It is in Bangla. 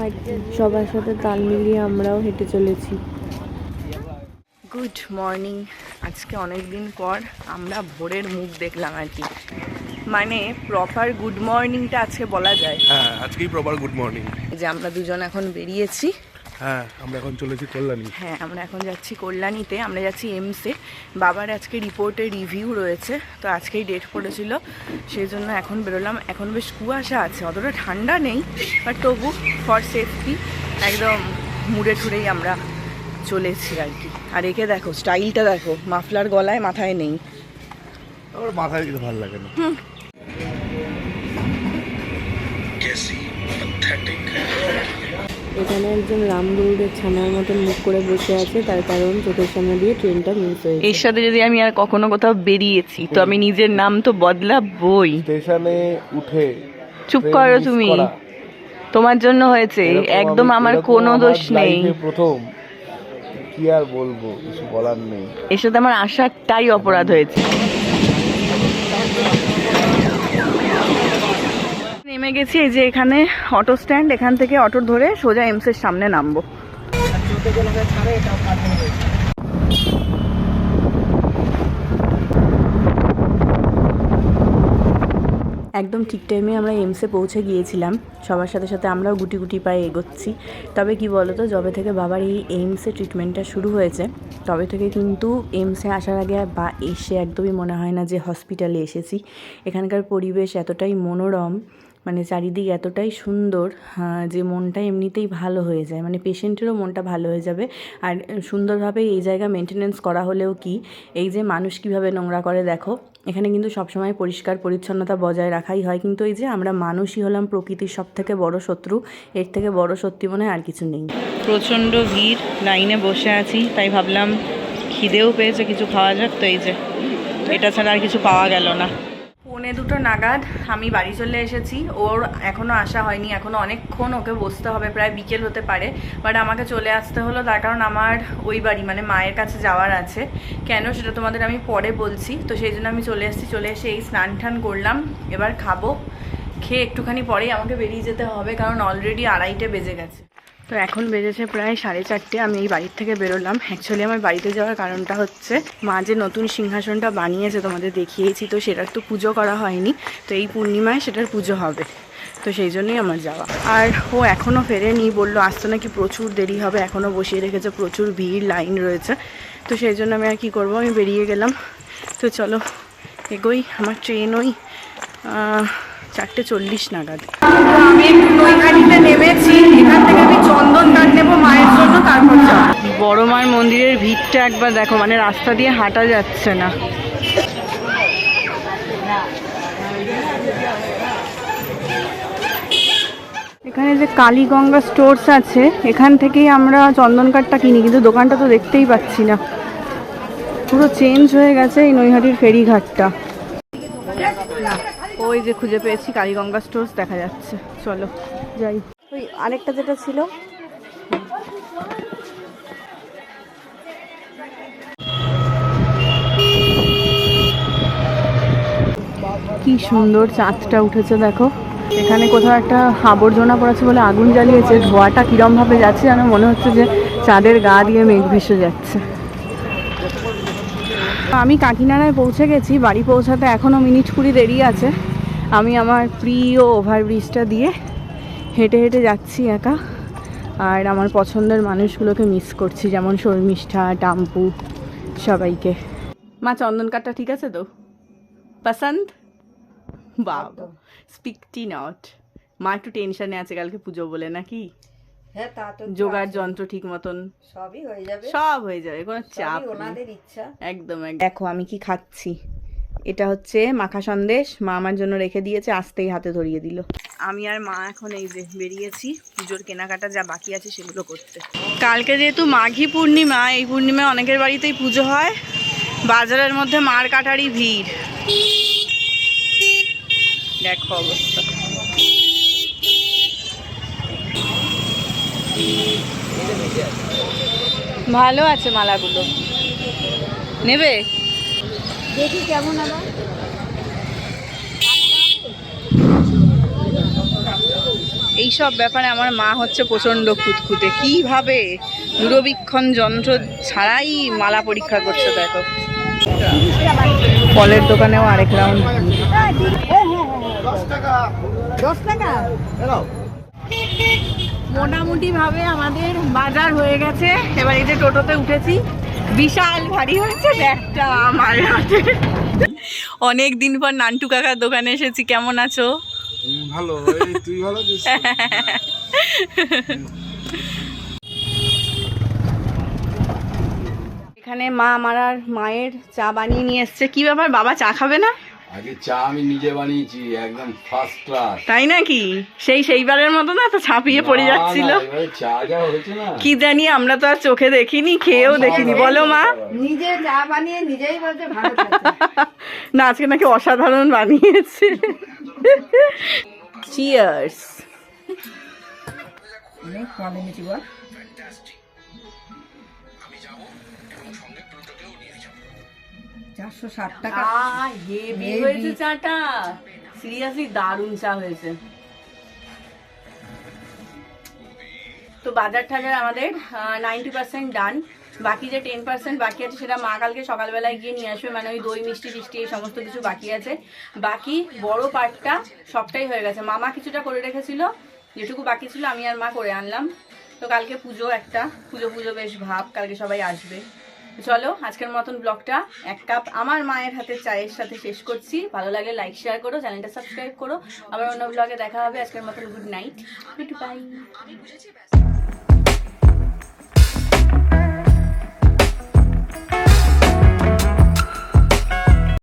আর সবার সাথে তাল মিলিয়ে আমরাও হেঁটে চলেছি। Good morning. আজকে অনেক দিন পর আমরা ভোরের মুখ দেখলাম আর কি, মানে প্রপার গুড মর্নিংটা আজকে বলা যায়। হ্যাঁ, আজকেই প্রপার গুড মর্নিং। যে আমরা দুজন এখন বেরিয়েছি। হ্যাঁ, আমরা এখন চলেছি কল্যাণী। হ্যাঁ, আমরা এখন যাচ্ছি কল্যাণীতে, আমরা যাচ্ছি এমসে। বাবার আজকে রিপোর্টের রিভিউ রয়েছে, তো আজকেই ডেট পড়েছিল, সেই জন্য এখন বেরোলাম। এখন বেশ কুয়াশা আছে, অতটা ঠান্ডা নেই, বাট তবু ফর সেফটি একদম মুড়ে ঠুড়েই আমরা চলেছি আর কি। আর একে দেখো, স্টাইলটা দেখো, মাফলার গলায়, মাথায় নেই। আমার মাথায় দিতে ভালো লাগে না। এখানে একজন রামদৌড়ের ছানার মতন মুখ করে বসে আছে, তার কারণ চোখের সামনে দিয়ে ট্রেনটা মিস হয়েছে। এর সাথে যদি আমি আর কখনো কোথাও বেরিয়েছি তো আমি নিজের নাম তো বদলাবই। স্টেশনে উঠে চুপ করো তুমি, তোমার জন্য হয়েছে, একদম আমার কোনো দোষ নেই। প্রথম কি আর বলবো, কিছু বলার নেই। এর সাথে আমার আসাটাই অপরাধ হয়েছে। নেমে গেছি এই যে এখানে অটো স্ট্যান্ড, এখান থেকে অটো ধরে সোজা এমসের সামনে নামবো। একদম ঠিক টাইমে আমরা এমসে পৌঁছে গিয়েছিলাম। সবার সাথে সাথে আমরাও গুটি গুটি পায়ে এগোচ্ছি। তবে কি বলতো, যবে থেকে বাবার এই এইমসে ট্রিটমেন্টটা শুরু হয়েছে তবে থেকে কিন্তু এইমসে আসার আগে বা এসে একদমই মনে হয় না যে হসপিটালে এসেছি। এখানকার পরিবেশ এতটাই মনোরম, মানে চারিদিক এতটাই সুন্দর যে মনটা এমনিতেই ভালো হয়ে যায়, মানে পেশেন্টেরও মনটা ভালো হয়ে যাবে। আর সুন্দরভাবে এই জায়গা মেনটেনেন্স করা হলেও কি, এই যে মানুষ কীভাবে নোংরা করে দেখো, এখানে কিন্তু সবসময় পরিষ্কার পরিচ্ছন্নতা বজায় রাখাই হয়। কিন্তু এই যে আমরা মানুষই হলাম প্রকৃতির সব থেকে বড় শত্রু, এর থেকে বড় সত্যি মনে হয় আর কিছু নেই। প্রচণ্ড ভিড়, লাইনে বসে আছি, তাই ভাবলাম খিদেও পেয়েছে, কিছু খাওয়া যাক। তো এই যে এটা ছাড়া আর কিছু পাওয়া গেল না। 1:45 নাগাদ আমি বাড়ি চলে এসেছি। ওর এখনও আসা হয়নি, এখনও অনেকক্ষণ ওকে বসতে হবে, প্রায় বিকেল হতে পারে। বাট আমাকে চলে আসতে হলো, তার কারণ আমার ওই বাড়ি মানে মায়ের কাছে যাওয়ার আছে। কেন সেটা তোমাদের আমি পরে বলছি। তো সেই জন্য আমি চলে এসেছি। চলে এসে এই স্নান টান করলাম, এবার খাবো। খেয়ে একটুখানি পরেই আমাকে বেরিয়ে যেতে হবে, কারণ অলরেডি 2:30 বেজে গেছে। তো এখন বেজেছে প্রায় 4:30। আমি এই বাড়ির থেকে বেরোলাম। অ্যাকচুয়ালি আমার বাড়িতে যাওয়ার কারণটা হচ্ছে, মা যে নতুন সিংহাসনটা বানিয়েছে তোমাদের দেখিয়েছি, তো সেটার তো পুজো করা হয়নি, তো এই পূর্ণিমায় সেটার পুজো হবে, তো সেই জন্যই আমার যাওয়া। আর ও এখনও ফেরেনি, বললো আসতে নাকি প্রচুর দেরি হবে, এখনও বসিয়ে রেখেছে, প্রচুর ভিড়, লাইন রয়েছে। তো সেই জন্য আমি আর কী করবো, আমি বেরিয়ে গেলাম। তো চলো এগোই, আমার ট্রেন ওই 4:40 নাগাদ। আমি একটু নৈহাটিতে নেমেছি, এখান থেকে আমি চন্দন কাঠ নেবো মায়ের জন্য, তারপর যাব। বড় মার মন্দিরের ভিড়টা একবার দেখো, মানে রাস্তা দিয়ে হাঁটা যাচ্ছে না। এখানে যে কালীগঙ্গা স্টোর্স আছে, এখান থেকেই আমরা চন্দন কাঠটা কিনি, কিন্তু দোকানটা তো দেখতেই পাচ্ছি না, পুরো চেঞ্জ হয়ে গেছে এই নৈহাটির ফেরিঘাটটা। ওই যে খুঁজে পেয়েছি, কালীগঙ্গা স্টোর্স দেখা যাচ্ছে, চলো যাই। ওই আরেকটা যেটা ছিল, কি সুন্দর চাঁদটা উঠেছে দেখো। এখানে কোথাও একটা আবর্জনা পড়েছে বলে আগুন জ্বালিয়েছে, ধোঁয়াটা কিরম ভাবে যাচ্ছে যেন মনে হচ্ছে যে চাঁদের গা দিয়ে মেঘ ভেসে যাচ্ছে। আমি কাকিনাড়ায় পৌঁছে গেছি, বাড়ি পৌঁছাতে এখনও মিনিট 20 দেরি আছে। আমি আমার প্রিয় ওভারব্রিজটা দিয়ে হেঁটে হেঁটে যাচ্ছি একা, আর আমার পছন্দের মানুষগুলোকে মিস করছি, যেমন শর্মিষ্ঠা, টাম্পু, সবাইকে। মা চন্দন কাঠটা ঠিক আছে তো? পছন্দ? বাবা, স্পিকটি নট। মা একটু টেনশনে আছে কালকে পুজো বলে, নাকি? হ্যাঁ, তা তো জোগাড় যন্ত্র ঠিক মতন সবই হয়ে যাবে, সব হয়ে যাবে, কোনো চাপ নেই, ওনাদের ইচ্ছা। একদম। দেখো আমি কি খাচ্ছি, এটা হচ্ছে মাখা সন্দেশ, মা আমার জন্য রেখে দিয়েছে, আসতেই হাতে ধরিয়ে দিল। আমি আর মা এখন এই যে বেরিয়েছি পুজোর কেনাকাটা যা বাকি আছে সেগুলো করতে। কালকে যেহেতু মাঘী পূর্ণিমা, এই পূর্ণিমায় অনেকের বাড়িতেই পুজো হয়। বাজারের মধ্যে মার কাটারই ভিড়, দেখো অবস্থা। ভালো আছে মালাগুলো, নেবে? দেখি কেমন আবার। এইসব ব্যাপারে আমার মা হচ্ছে প্রচণ্ড খুঁতখুঁতে, কিভাবে দূরবীক্ষণ যন্ত্র ছাড়াই মালা পরীক্ষা করছে দেখো। ফলের দোকানেও আরেক রাউন্ড। 10 টাকা মোটামুটি ভাবে আমাদের বাজার হয়ে গেছে। এবার এই যে টোটোতে উঠেছি, বিশাল ভারী হয়েছে ব্যাগটা আমার হাতে। অনেক দিন পর নান্টু কাকার দোকানে এসেছি, কেমন আছো? ভালো, তুই ভালো আছিস? এখানে মা আমার আর মায়ের চা বানিয়ে নিয়ে এসছে। কি ব্যাপার, বাবা চা খাবে না? আগে চা আমি নিজে বানিয়েছি, একদম ফার্স্ট ক্লাস। তাই নাকি? সেইবারের মতো না তো ছাপিয়ে পড়ে যাচ্ছিল। চা যা হয়েছে না কি জানি, আমরা তো আর চোখে দেখিনি, খেয়েও দেখিনি, বলো মা? নিজে চা বানিয়ে নিজেই বলতে ভালো খেতে। না, আজকে নাকি অসাধারণ বানিয়েছে। চিয়ার্স। অনেক কম এনেছি বল। 460 টাকা। হেভি হয়েছে চাটা, সিরিয়াসলি দারুণ চা হয়েছে। তো বাজার টাজার আমাদের 90% ডান। বাকি যে 10% বাকি আছে সেটা মা কালকে সকালবেলায় গিয়ে নিয়ে আসবে, মানে ওই দই মিষ্টি টিষ্টি এই সমস্ত কিছু বাকি আছে। বাকি বড় পার্টটা সবটাই হয়ে গেছে। মামা কিছুটা করে রেখেছিল, যেটুকু বাকি ছিল আমি আর মা করে আনলাম। তো কালকে পুজো, একটা পুজো বেশ ভাব, কালকে সবাই আসবে। চলো আজকের মতন ব্লগটা 1 কাপ আমার মায়ের হাতে চায়ের সাথে শেষ করছি। ভালো লাগলে লাইক শেয়ার করো, চ্যানেলটা সাবস্ক্রাইব করো। আবার অন্য ব্লগে দেখা হবে। আজকের মতন গুড নাইট, গুড বাই।